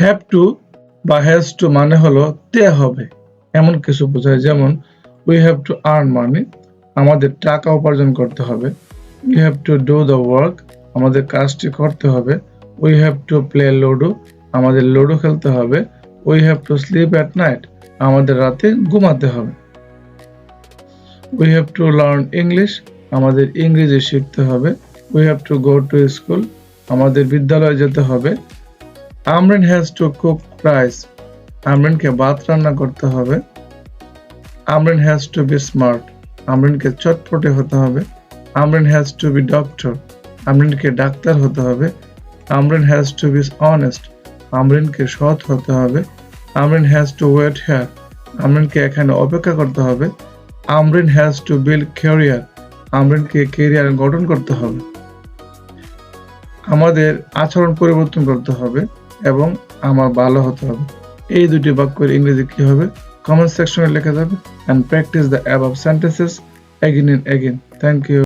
Have to বা has to মানে হলো তে হবে এমন কিছু বোঝায়, যেমন we have to earn money, আমাদের টাকা উপার্জন করতে হবে। We have to do the work, আমাদের কাজটি করতে হবে। We have to play ludo, আমাদের লুডো খেলতে হবে। We have to sleep at night, আমাদের রাতে ঘুমাতে হবে। We have to learn English, আমাদের ইংরেজি শিখতে হবে। We have to go to school, আমাদের বিদ্যালয়ে যেতে হবে। Amreen has to cook rice, আমরিনকে ভাত রান্না করতে হবে। Amreen has to be smart, আমরিনকে চটপটে হতে হবে। Amreen has to be doctor, আমরিনকে ডাক্তার হতে হবে। Amreen has to be honest, আমরিনকে সৎ হতে হবে। Amreen has to wait here, আমরিনকে এখানে অপেক্ষা করতে হবে। Amreen has to build career, আমরিনকে ক্যারিয়ার গঠন করতে হবে। আমাদের আচরণ পরিবর্তন করতে হবে এবং আমার ভালো হতে হবে। এই দুটি বাক্যের ইংরেজি কি হবে কমেন্ট সেকশনে লেখা যাবে, and practice the above sentences again and again. Thank you.